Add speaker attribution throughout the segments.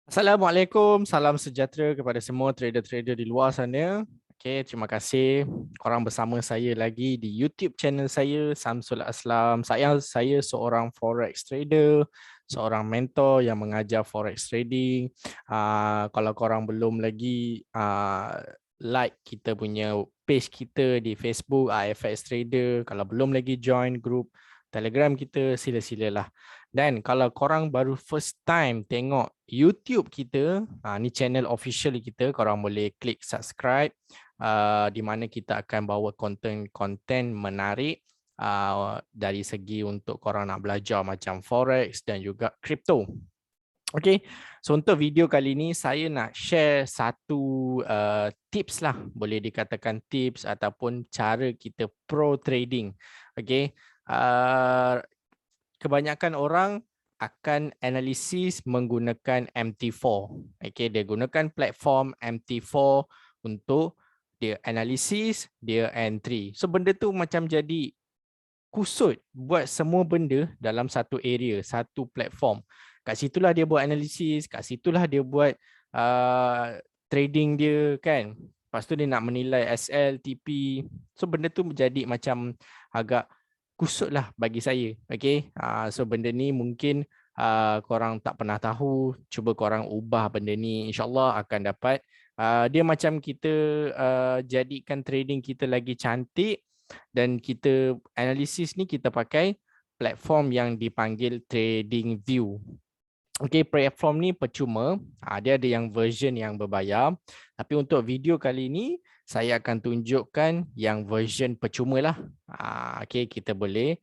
Speaker 1: Assalamualaikum, salam sejahtera kepada semua trader-trader di luar sana. Okey, terima kasih korang bersama saya lagi di YouTube channel saya, Samsul Aslam. Saya seorang forex trader, seorang mentor yang mengajar forex trading. Kalau korang belum lagi like kita punya page kita di Facebook, FX Trader. Kalau belum lagi join group Telegram kita, sila-silalah. Dan kalau korang baru first time tengok YouTube kita, ni channel official kita, korang boleh klik subscribe di mana kita akan bawa konten-konten menarik dari segi untuk korang nak belajar macam forex dan juga crypto. Okay, so untuk video kali ini saya nak share satu tips lah, boleh dikatakan tips ataupun cara kita pro trading. Okay, kebanyakan orang akan analisis menggunakan MT4. Okay, dia gunakan platform MT4 untuk dia analisis, dia entry. So benda tu macam jadi kusut buat semua benda dalam satu area, satu platform. Kat situlah dia buat analisis, kat situlah dia buat trading dia kan. Lepas tu dia nak menilai SL, TP. So benda tu menjadi macam agak kusut lah bagi saya. Okay. So benda ni mungkin korang tak pernah tahu. Cuba korang ubah benda ni. InsyaAllah akan dapat. Dia macam kita jadikan trading kita lagi cantik. Dan kita analisis ni kita pakai platform yang dipanggil TradingView. Okey, platform ni percuma. Dia ada yang version yang berbayar. Tapi untuk video kali ini saya akan tunjukkan yang version percuma lah. Okey, kita boleh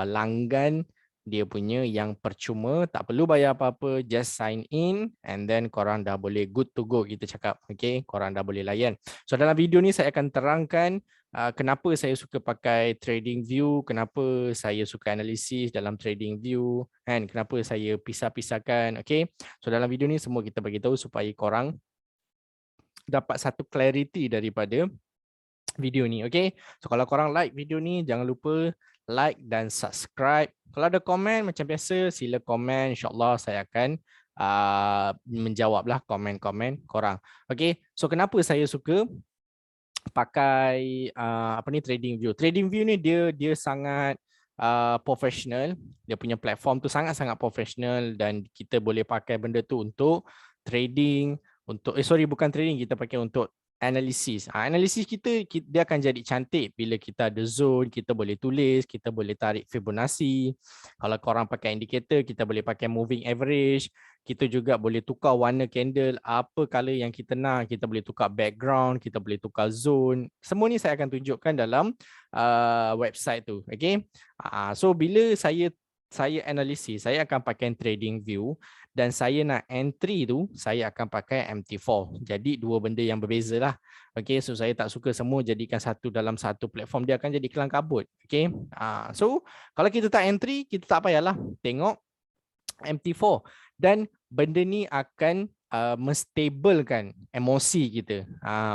Speaker 1: langgan dia punya yang percuma, tak perlu bayar apa-apa, just sign in and then korang dah boleh good to go kita cakap. Okey, korang dah boleh layan. So dalam video ni saya akan terangkan kenapa saya suka pakai TradingView, kenapa saya suka analisis dalam TradingView, kan? Kenapa saya pisah-pisahkan. Okey. So dalam video ni semua kita bagi tahu supaya korang dapat satu clarity daripada video ni. Okey. So kalau korang like video ni, jangan lupa like dan subscribe. Kalau ada komen macam biasa, sila komen. InsyaAllah saya akan menjawablah komen-komen korang. Okey. So kenapa saya suka pakai TradingView. TradingView ni dia sangat professional. Dia punya platform tu sangat-sangat professional dan kita boleh pakai benda tu untuk trading, untuk bukan trading, kita pakai untuk analisis. Analisis kita dia akan jadi cantik bila kita ada zone, kita boleh tulis, kita boleh tarik Fibonacci. Kalau korang pakai indicator, kita boleh pakai moving average. Kita juga boleh tukar warna candle, apa color yang kita nak, kita boleh tukar background, kita boleh tukar zone. Semua ni saya akan tunjukkan dalam website tu. Okay. So bila saya analisis, saya akan pakai TradingView dan saya nak entry tu, saya akan pakai MT4. Jadi dua benda yang berbeza lah. Okay, so saya tak suka semua jadikan satu dalam satu platform, dia akan jadi kelang kabut. Okay. So kalau kita tak entry, kita tak payahlah tengok MT4 dan benda ni akan menstablekan emosi kita.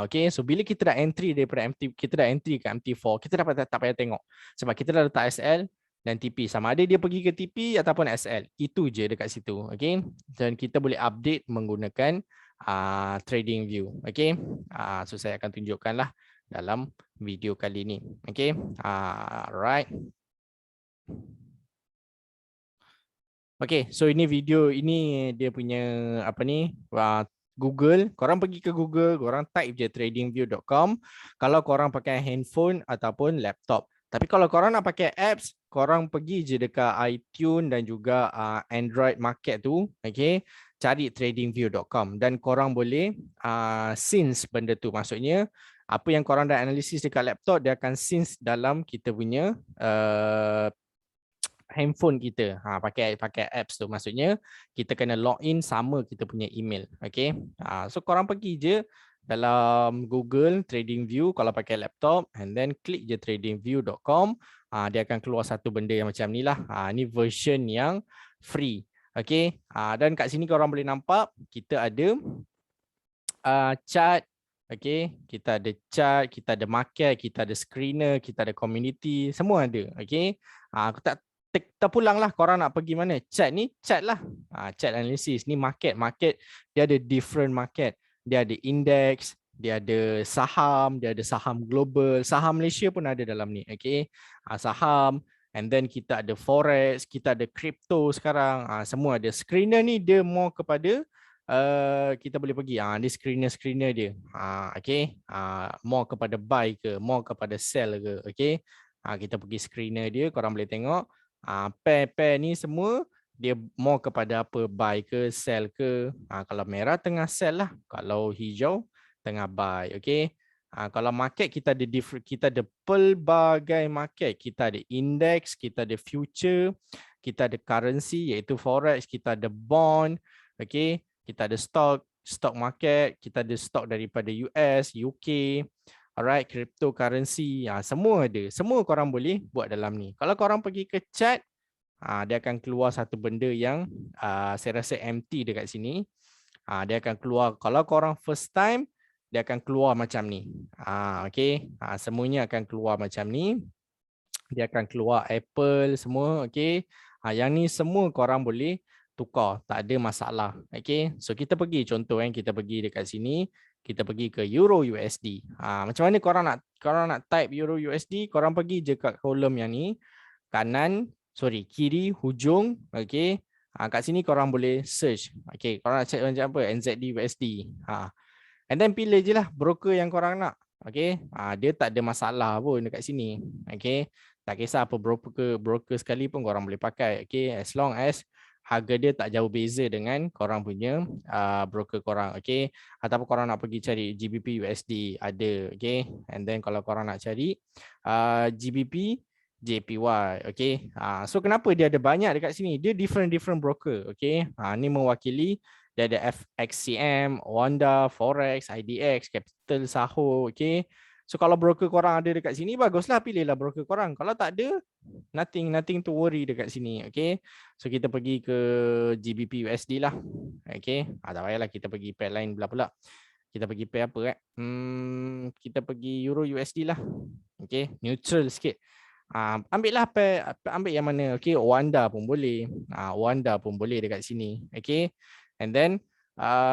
Speaker 1: Okay, so bila kita dah entry daripada kita dah entry ke MT4, kita tak payah tengok sebab kita dah letak SL dan TP, sama ada dia pergi ke TP ataupun SL, itu je dekat situ. Okay, dan kita boleh update menggunakan TradingView. Okay, so saya akan tunjukkan lah dalam video kali ni. Okay, right. Okay, so ini video ini dia punya Google. Korang pergi ke Google, korang type je tradingview.com kalau korang pakai handphone ataupun laptop. Tapi kalau korang nak pakai apps, korang pergi je dekat iTunes dan juga Android market tu, okay, cari tradingview.com dan korang boleh sync benda tu. Maksudnya apa yang korang dah analisis dekat laptop, dia akan sync dalam kita punya handphone kita. Pakai apps tu, maksudnya kita kena login sama kita punya email. Okay. So korang pergi je dalam Google TradingView kalau pakai laptop and then klik je tradingview.com. Dia akan keluar satu benda yang macam ni lah. Ni version yang free. Okay. Dan kat sini korang boleh nampak kita ada chart. Okay, kita ada chart, kita ada market, kita ada screener, kita ada community, semua ada. Okay, aku terpulang lah, korang nak pergi mana. Chart ni, chart lah. Chart analysis. Ni market. Market, dia ada different market. Dia ada index, dia ada saham, dia ada saham global. Saham Malaysia pun ada dalam ni. Okay. Saham. And then kita ada forex, kita ada crypto sekarang. Semua ada. Screener ni dia more kepada kita boleh pergi. Ni screener dia. Okay. More kepada buy ke, more kepada sell ke. Okay. Kita pergi screener dia, korang boleh tengok. Pair-pair ni semua dia more kepada apa, buy ke sell ke. Kalau merah tengah sell lah, kalau hijau tengah buy. Okay. Kalau market kita ada different, kita ada pelbagai market. Kita ada index, kita ada future, kita ada currency iaitu forex, kita ada bond. Okay. Kita ada stock market, kita ada stock daripada US, UK. Alright, cryptocurrency, semua ada. Semua korang boleh buat dalam ni. Kalau korang pergi ke chat, dia akan keluar satu benda yang saya rasa empty dekat sini. Dia akan keluar, kalau korang first time, dia akan keluar macam ni. Okay, semuanya akan keluar macam ni. Dia akan keluar Apple semua, okay. Yang ni semua korang boleh tukar, tak ada masalah. Okay, so kita pergi contoh kita pergi dekat sini. Kita pergi ke Euro USD. Macam mana korang nak type Euro USD, korang pergi je kat kolom yang ni. Kiri, hujung. Okay. Kat sini korang boleh search. Okay. Korang nak check macam apa? NZD USD. And then pilih je lah broker yang korang nak. Okay. Dia tak ada masalah pun dekat sini. Okay. Tak kisah apa broker sekali pun korang boleh pakai. Okay. As long as harga dia tak jauh beza dengan korang punya broker korang. Okay. Ataupun korang nak pergi cari GBP USD ada. Okay. And then kalau korang nak cari GBP JPY. Okay. So kenapa dia ada banyak dekat sini? Dia different broker. Okay. Ni mewakili dia ada FXCM, Wanda, Forex, IDX, Capital, Saho. Okay. So kalau broker korang ada dekat sini, baguslah pilihlah broker korang. Kalau tak ada, nothing to worry dekat sini. Okay. So kita pergi ke GBP USD lah. Okay. Tak payahlah kita pergi pair lain pula. Kita pergi pair apa kita pergi Euro USD lah. Okay. Neutral sikit. Ambil lah pair, ambil yang mana. Okay. Wanda pun boleh. Wanda pun boleh dekat sini. Okay. And then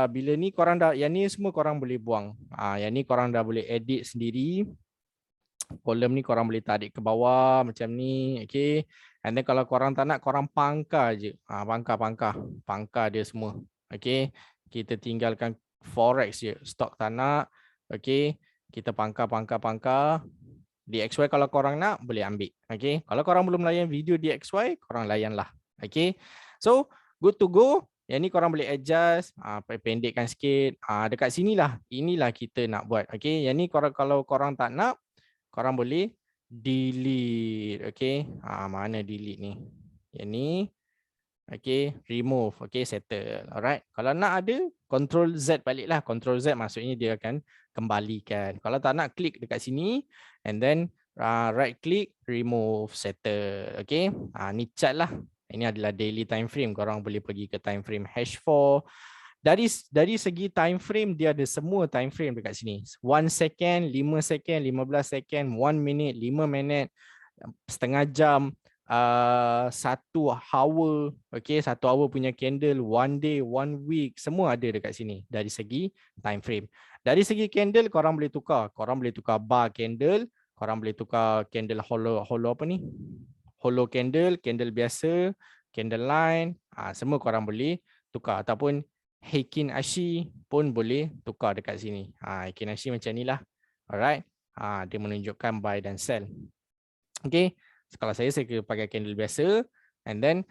Speaker 1: bila ni korang dah, yang ni semua korang boleh buang. Yang ni korang dah boleh edit sendiri. Kolom ni korang boleh tarik ke bawah macam ni. Okay. And then kalau korang tak nak, korang pangkar je. Pangkar dia semua. Okay. Kita tinggalkan forex je. Stok tak nak. Okay. Kita pangkar. DXY kalau korang nak, boleh ambil. Okay. Kalau korang belum layan video DXY, korang layan lah. Okay. So, good to go. Yang ni korang boleh adjust, pendekkan sikit. Dekat sinilah, inilah kita nak buat. Okay. Yang ni kalau korang tak nak, korang boleh delete. Okay. Mana delete ni? Yang ni. Okay. Remove. Okay. Settle. Alright. Kalau nak ada, Ctrl Z balik lah. Ctrl Z maksudnya dia akan kembalikan. Kalau tak nak, klik dekat sini. And then right click, remove, settle. Okay. Ni chart lah. Ini adalah daily time frame. Korang boleh pergi ke time frame H4. Dari segi time frame, dia ada semua time frame dekat sini. 1 second, 5 second, 15 second, 1 minute, 5 minit, setengah jam, 1 hour. Okay, 1 hour punya candle, 1 day, 1 week. Semua ada dekat sini dari segi time frame. Dari segi candle, korang boleh tukar. Korang boleh tukar bar candle. Korang boleh tukar candle hollow apa ni? Hollow candle, candle biasa, candle line, semua korang boleh tukar. Ataupun Heikin Ashi pun boleh tukar dekat sini. Heikin Ashi macam ni lah. Alright. Dia menunjukkan buy dan sell. Okay. So, kalau saya pakai candle biasa. And then,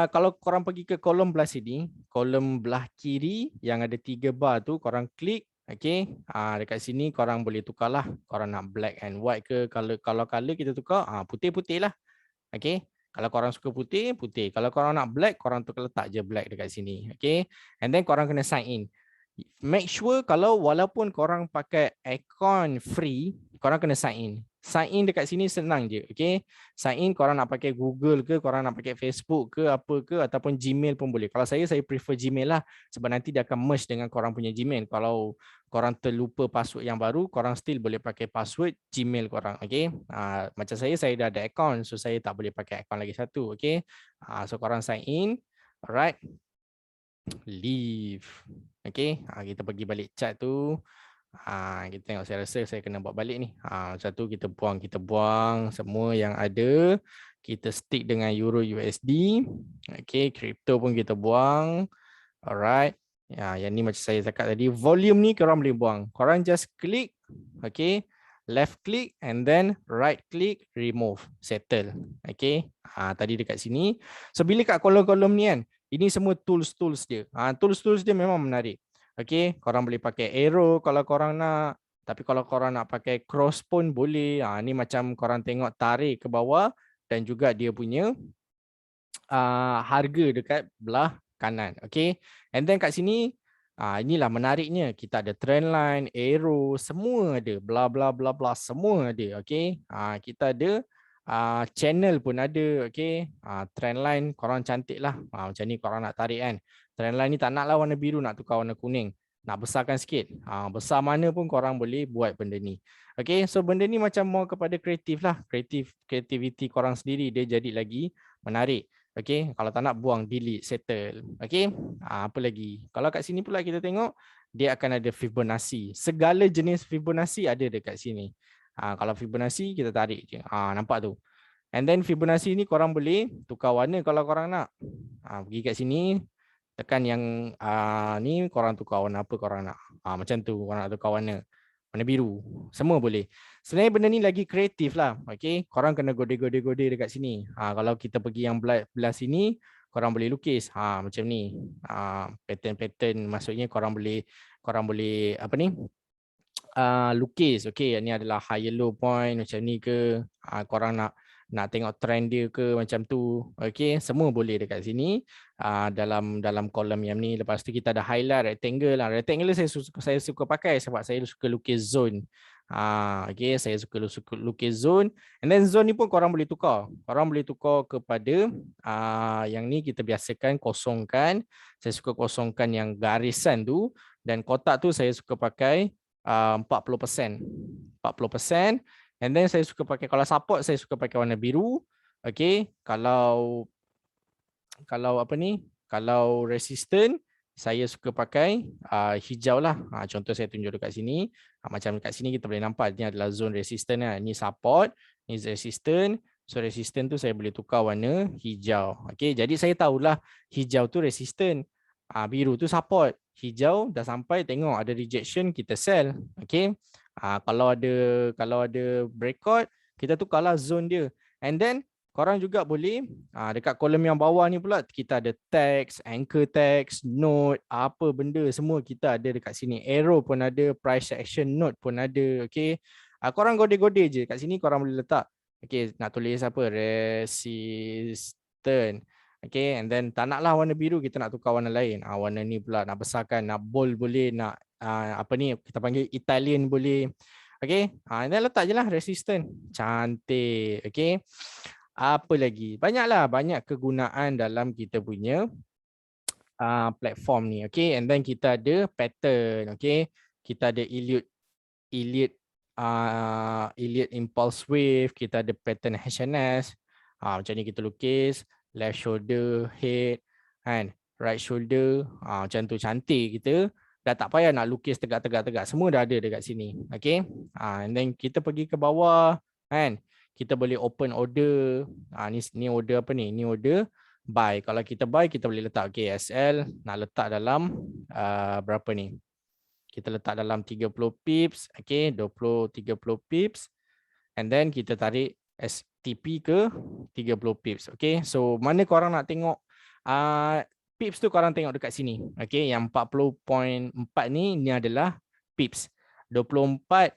Speaker 1: kalau korang pergi ke kolom belah sini, kolom belah kiri yang ada 3 bar tu, korang klik. Okay. Dekat sini korang boleh tukar lah. Korang nak black and white ke. Kalau color kita tukar, putih-putih lah. Okay. Kalau korang suka putih, putih. Kalau korang nak black, korang letak je black dekat sini. Okay. And then korang kena sign in. Make sure kalau walaupun korang pakai account free, korang kena sign in. Sign in dekat sini senang je. Okay. Sign in korang nak pakai Google ke, korang nak pakai Facebook ke, apa ke, ataupun Gmail pun boleh. Kalau saya prefer Gmail lah. Sebab nanti dia akan merge dengan korang punya Gmail. Kalau korang terlupa password yang baru, korang still boleh pakai password Gmail korang. Okay. Macam saya dah ada account. So saya tak boleh pakai account lagi satu. Okay. So korang sign in. Alright. Leave. Okay. Kita pergi balik chat tu. Kita tengok, saya rasa saya kena buat balik ni. Satu kita buang semua yang ada. Kita stick dengan Euro USD. Okay, crypto pun kita buang. Alright. Yang ni macam saya cakap tadi, volume ni korang boleh buang. Korang just klik, okay, left click and then right click, remove, settle. Okay. Tadi dekat sini. So bila kat kolom-kolom ni kan, ini semua tools-tools dia. Tools-tools dia memang menarik. Okay, korang boleh pakai arrow kalau korang nak. Tapi kalau korang nak pakai cross pun boleh. Ni macam korang tengok tarik ke bawah dan juga dia punya harga dekat belah kanan. Okay, and then kat sini inilah menariknya. Kita ada trend line, arrow, semua ada. Bla bla bla bla, semua ada. Okay, kita ada channel pun ada. Okay, trend line korang cantik lah. Macam ni korang nak tarik kan. Trend line ni tak naklah warna biru, nak tukar warna kuning. Nak besarkan sikit. Besar mana pun korang boleh buat benda ni. Okay, so benda ni macam more kepada kreatif lah. Creativity korang sendiri, dia jadi lagi menarik. Okay, kalau tak nak buang, delete, settle. Okay, apa lagi? Kalau kat sini pula kita tengok, dia akan ada Fibonacci. Segala jenis Fibonacci ada dekat sini. Kalau Fibonacci, kita tarik je. Nampak tu. And then Fibonacci ni korang boleh tukar warna kalau korang nak. Pergi kat sini, tekan yang ni, korang tukar warna apa korang nak. Macam tu, korang nak tukar warna biru, semua boleh. Sebenarnya benda ni lagi kreatif lah. Okay, korang kena gode-gode dekat sini. Kalau kita pergi yang belah sini, korang boleh lukis. Macam ni. Pattern-pattern, maksudnya korang boleh apa ni? Lukis. Okay, ni adalah high low point macam ni ke. Korang nak tengok trend dia ke macam tu. Okay, semua boleh dekat sini. Dalam kolom yang ni. Lepas tu kita ada highlight, rectangle lah. Rectangle saya suka pakai sebab saya suka lukis zone. Okay, saya suka lukis zone. And then zone ni pun korang boleh tukar. Korang boleh tukar kepada yang ni kita biasakan kosongkan. Saya suka kosongkan yang garisan tu. Dan kotak tu saya suka pakai 40%. And then saya suka pakai, kalau support saya suka pakai warna biru. Okay, kalau apa ni, kalau resistant saya suka pakai hijau lah. Contoh saya tunjuk dekat sini. Macam dekat sini kita boleh nampak ni adalah zone resistant lah. Ni support, ni resistant. So resistant tu saya boleh tukar warna hijau. Okay, jadi saya tahulah hijau tu resistant, biru tu support. Hijau dah sampai, tengok ada rejection, kita sell. Okay, kalau ada breakout, kita tukarlah zone dia. And then korang juga boleh dekat kolom yang bawah ni pula, kita ada text, anchor text, note, apa benda semua kita ada dekat sini. Arrow pun ada, price action note pun ada. Okay, korang gode-gode je kat sini, korang boleh letak. Okay, nak tulis apa, resistant. Okay, and then tak naklah warna biru, kita nak tukar warna lain. Warna ni pula nak besarkan, nak bold boleh, nak apa ni kita panggil Italian boleh. Okay, and then letak je lah resistant. Cantik. Okay, apa lagi? Banyaklah, banyak kegunaan dalam kita punya platform ni. Okay, and then kita ada pattern. Okay, kita ada Elliott impulse wave, kita ada pattern HNS. Macam ni kita lukis. Left shoulder, head, kan? Right shoulder, macam tu, cantik kita. Dah tak payah nak lukis tegak-tegak, semua dah ada dekat sini. Okay, and then kita pergi ke bawah, kan? Kita boleh open order. Ni order apa ni? Ni order buy. Kalau kita buy, kita boleh letak, okay, SL nak letak dalam berapa ni? Kita letak dalam 30 pips, okay, 20-30 pips. And then kita tarik STP ke 30 pips. Okay, so mana korang nak tengok pips tu, korang tengok dekat sini. Okay, yang 40.4 ni adalah pips. 24.7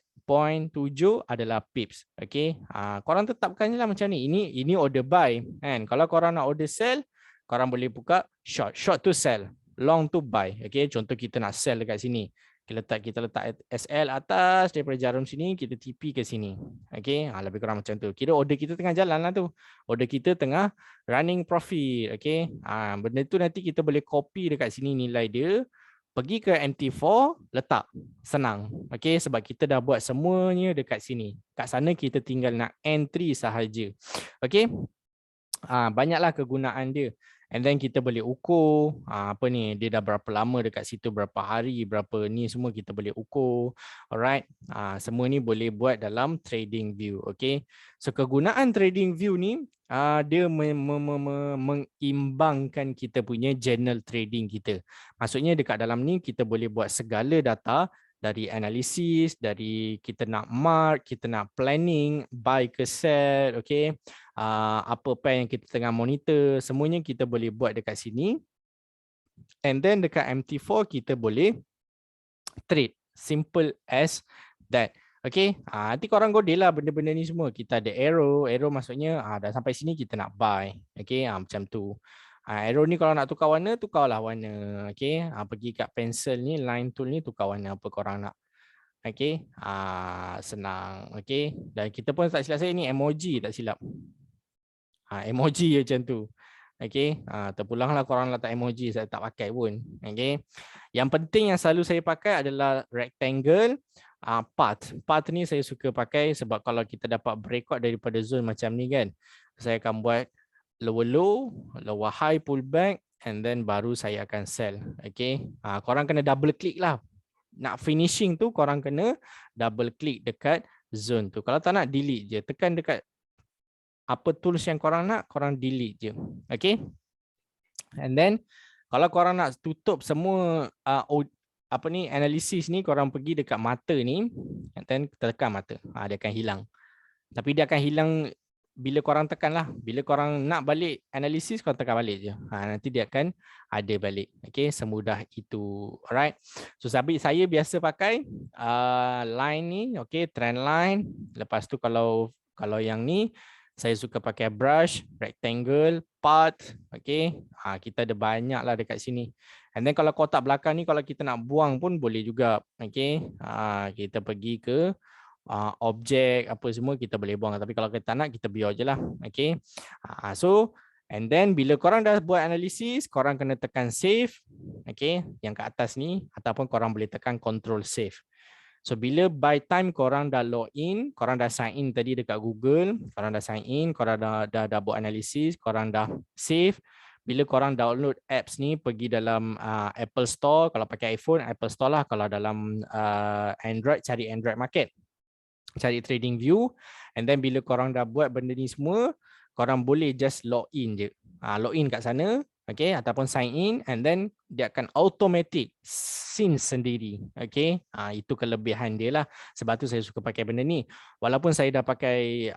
Speaker 1: adalah pips. Okay, korang tetapkan je lah macam ni. Ini order buy, kan? Kalau korang nak order sell, korang boleh buka short. Short tu sell, long tu buy. Okay, contoh kita nak sell dekat sini. Kita letak SL atas daripada jarum sini, kita TP ke sini. Okey, lebih kurang macam tu. Kira order kita tengah jalan lah tu. Order kita tengah running profit. Okey, benda tu nanti kita boleh copy dekat sini nilai dia, pergi ke MT4, letak. Senang. Okey, sebab kita dah buat semuanya dekat sini. Kat sana kita tinggal nak entry sahaja. Okey. Banyaklah kegunaan dia. And then kita boleh ukur apa ni, dia dah berapa lama dekat situ, berapa hari, berapa ni, semua kita boleh ukur. Alright. Semua ni boleh buat dalam trading view. Okay. So kegunaan trading view ni dia mengimbangkan kita punya journal trading kita. Maksudnya dekat dalam ni kita boleh buat segala data, dari analisis, dari kita nak mark, kita nak planning, buy ke sell, okay. Apa pair yang kita tengah monitor, semuanya kita boleh buat dekat sini. And then dekat MT4 kita boleh trade. Simple as that. Okay, nanti korang godel lah benda-benda ni semua. Kita ada arrow maksudnya dah sampai sini kita nak buy. Okay, macam tu. Arrow ni kalau nak tukar warna, tukarlah warna. Okay, pergi kat pencil ni, line tool ni, tukar warna apa korang nak. Okay, senang. Okay, dan kita pun tak silap saya ni emoji tak silap. Emoji je macam tu. Okay, terpulanglah korang letak emoji, saya tak pakai pun. Okay, yang penting yang selalu saya pakai adalah rectangle, path. Path ni saya suka pakai sebab kalau kita dapat breakout daripada zone macam ni kan, saya akan buat lower low, lower high pullback, and then baru saya akan sell. Okay, korang kena double click lah. Nak finishing tu korang kena double click dekat zone tu. Kalau tak nak, delete je. Tekan dekat apa tools yang korang nak, korang delete je. Okay. And then kalau korang nak tutup semua apa ni, analisis ni, korang pergi dekat mata ni, and then tekan mata. Dia akan hilang. Tapi dia akan hilang bila korang tekan lah. Bila korang nak balik analisis, korang tekan balik je. Nanti dia akan ada balik. Okay, semudah itu. Alright. So saya biasa pakai line ni, okay, trend line. Lepas tu kalau yang ni, saya suka pakai brush, rectangle, path. Okay, kita ada banyak lah dekat sini. And then kalau kotak belakang ni, kalau kita nak buang pun boleh juga. Okay, kita pergi ke objek apa semua kita boleh buang, tapi kalau kita nak, kita biar je lah. Okay, so and then bila korang dah buat analisis, korang kena tekan save, okay, yang kat atas ni, ataupun korang boleh tekan control save. So bila by time korang dah log in, korang dah sign in tadi dekat Google, korang dah sign in, korang dah buat analisis, korang dah save. Bila korang download apps ni, pergi dalam Apple Store. Kalau pakai iPhone, Apple Store lah. Kalau dalam Android, cari Android Market, cari trading view. And then bila korang dah buat benda ni semua, korang boleh just log in je. Log in kat sana, okay, ataupun sign in, and then dia akan automatic sync sendiri. Okay, itu kelebihan dia lah. Sebab tu saya suka pakai benda ni. Walaupun saya dah pakai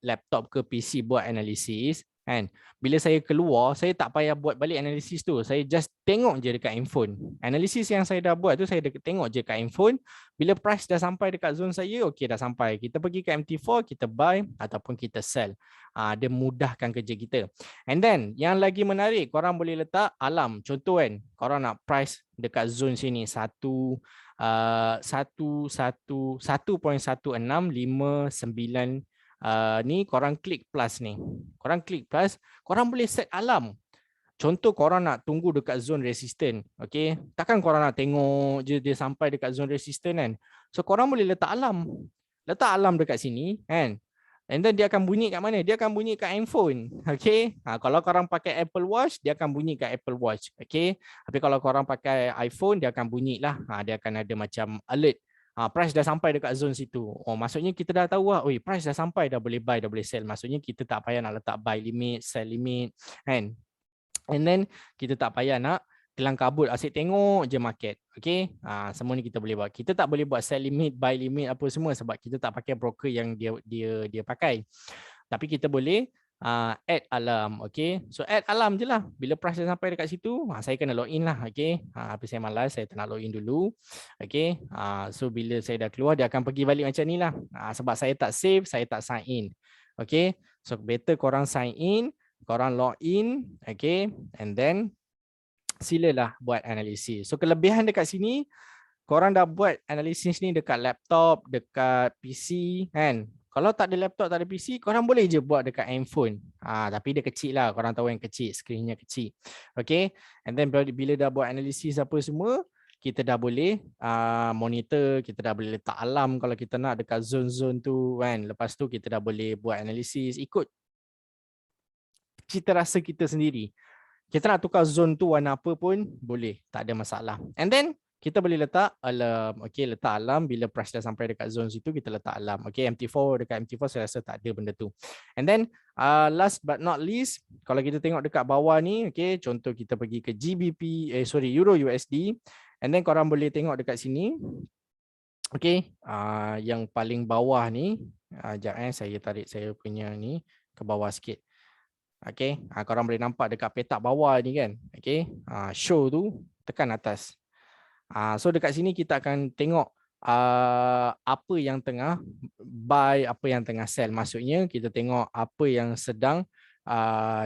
Speaker 1: laptop ke PC buat analisis, kan, bila saya keluar, saya tak payah buat balik analisis tu. Saya just tengok je dekat handphone. Analisis yang saya dah buat tu, saya tengok je kat handphone. Bila price dah sampai dekat zone saya, okey, dah sampai. Kita pergi ke MT4, kita buy ataupun kita sell. Dia mudahkan kerja kita. And then, yang lagi menarik, korang boleh letak alarm. Contoh kan, korang nak price dekat zone sini, 1.1659 ni, korang klik plus ni. Korang klik plus, korang boleh set alarm. Contoh korang nak tunggu dekat zone resistant. Okay, takkan korang nak tengok je dia sampai dekat zone resistant kan. So korang boleh letak alarm. Letak alarm dekat sini kan. And then dia akan bunyi kat mana? Dia akan bunyi kat handphone. Okay, kalau korang pakai Apple Watch, dia akan bunyi kat Apple Watch. Okay, tapi kalau korang pakai iPhone, dia akan bunyi lah. Dia akan ada macam alert. Price dah sampai dekat zone situ. Maksudnya kita dah tahu lah, price dah sampai, dah boleh buy, dah boleh sell. Maksudnya kita tak payah nak letak buy limit, sell limit, kan? And then kita tak payah nak kelang kabut, asyik tengok je market. Okay, semua ni kita boleh buat. Kita tak boleh buat sell limit, buy limit apa semua sebab kita tak pakai broker yang dia pakai. Tapi kita boleh add alarm. Okay, so add alarm je lah. Bila price dah sampai dekat situ, saya kena login lah. Okay, tapi saya malas, saya tak nak login dulu. Okay, so bila saya dah keluar, dia akan pergi balik macam ni lah. Sebab saya tak save, saya tak sign in. Okay, so better korang sign in, korang log in. Okay, and then silalah buat analisis. So kelebihan dekat sini, korang dah buat analisis ni dekat laptop, dekat PC kan. Kalau tak ada laptop, tak ada PC, korang boleh je buat dekat handphone. Tapi dia kecil lah, korang tahu yang kecil, skrinnya kecil. Okay, and then bila dah buat analisis apa semua, kita dah boleh monitor, kita dah boleh letak alarm kalau kita nak dekat zone-zone tu kan. Lepas tu kita dah boleh buat analisis ikut cita rasa kita sendiri. Kita nak tukar zone tu warna apa pun boleh, tak ada masalah. And then kita boleh letak alarm. Okay, letak alarm bila price dah sampai dekat zone situ, kita letak alarm. Okay, MT4, dekat MT4 saya rasa tak ada benda tu. And then last but not least, kalau kita tengok dekat bawah ni, okay, contoh kita pergi ke Euro USD, and then korang boleh tengok dekat sini. Okay, yang paling bawah ni, sekejap saya tarik saya punya ni ke bawah sikit. Okay, korang boleh nampak dekat petak bawah ni kan. Okay, show tu tekan atas. So dekat sini kita akan tengok apa yang tengah buy, apa yang tengah sell. Maksudnya kita tengok apa yang sedang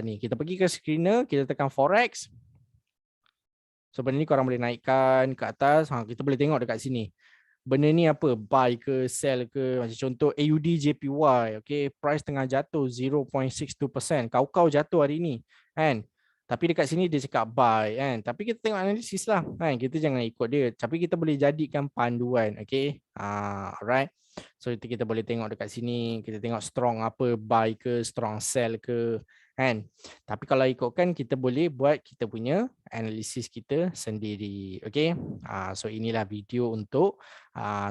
Speaker 1: ni. Kita pergi ke screener, kita tekan forex. So benda ni korang boleh naikkan ke atas. Kita boleh tengok dekat sini. Benda ni apa? Buy ke sell ke? Macam contoh AUD JPY. Okay, price tengah jatuh 0.62%. Kau jatuh hari ni kan. Tapi dekat sini dia cakap buy kan. Tapi kita tengok analisis lah kan. Kita jangan ikut dia. Tapi kita boleh jadikan panduan. Okay. Alright. So kita boleh tengok dekat sini. Kita tengok strong apa. Buy ke, strong sell ke kan. Tapi kalau ikutkan kita boleh buat kita punya analisis kita sendiri. Okay. So inilah video untuk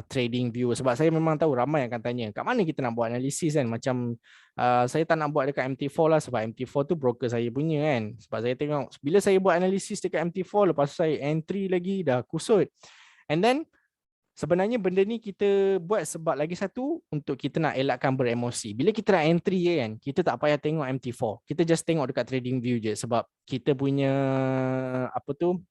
Speaker 1: trading view. Sebab saya memang tahu ramai yang akan tanya, kat mana kita nak buat analisis kan? Macam saya tak nak buat dekat MT4 lah, sebab MT4 tu broker saya punya kan. Sebab saya tengok bila saya buat analisis dekat MT4, lepas saya entry lagi dah kusut. And then sebenarnya benda ni kita buat sebab lagi satu untuk kita nak elakkan beremosi. Bila kita nak entry kan, kita tak payah tengok MT4. Kita just tengok dekat trading view je, sebab kita punya apa tu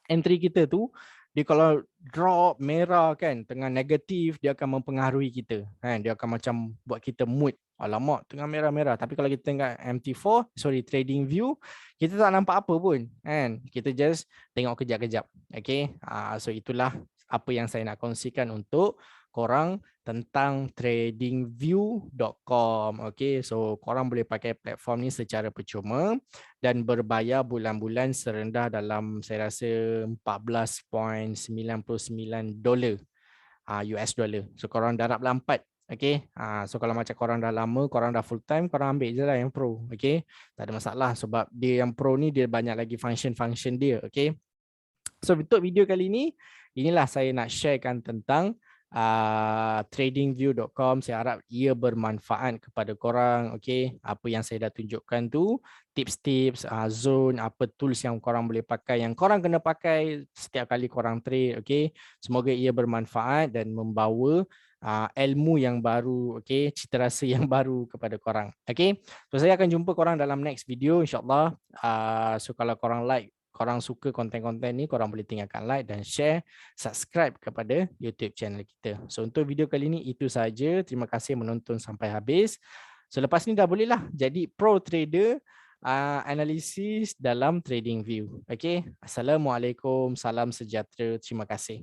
Speaker 1: entry kita tu, dia kalau drop merah kan, tengah negatif, dia akan mempengaruhi kita kan. Dia akan macam buat kita mood, alamak tengah merah-merah. Tapi kalau kita tengok MT4, trading view, kita tak nampak apa pun kan. Kita just tengok kejap-kejap. Okay, so itulah apa yang saya nak kongsikan untuk korang tentang tradingview.com. Okay, so korang boleh pakai platform ni secara percuma dan berbayar bulan-bulan serendah dalam saya rasa $14.99 US dollar. So korang darablah 4. Okay, so kalau macam korang dah lama, korang dah full time, korang ambil je lah yang pro. Okay, tak ada masalah sebab dia yang pro ni dia banyak lagi function-function dia. Okay, so untuk video kali ni, inilah saya nak sharekan tentang tradingview.com. Saya harap ia bermanfaat kepada korang. Okay, apa yang saya dah tunjukkan tu, tips-tips, zone, apa tools yang korang boleh pakai, yang korang kena pakai setiap kali korang trade. Okay, semoga ia bermanfaat dan membawa ilmu yang baru, okay, cita rasa yang baru kepada korang. Okay, so saya akan jumpa korang dalam next video insyaAllah. So kalau korang like, korang suka konten-konten ni, korang boleh tinggalkan like dan share, subscribe kepada YouTube channel kita. So untuk video kali ni itu saja. Terima kasih menonton sampai habis. So lepas ni dah bolehlah jadi pro trader analisis dalam TradingView. Okay, Assalamualaikum, salam sejahtera, terima kasih.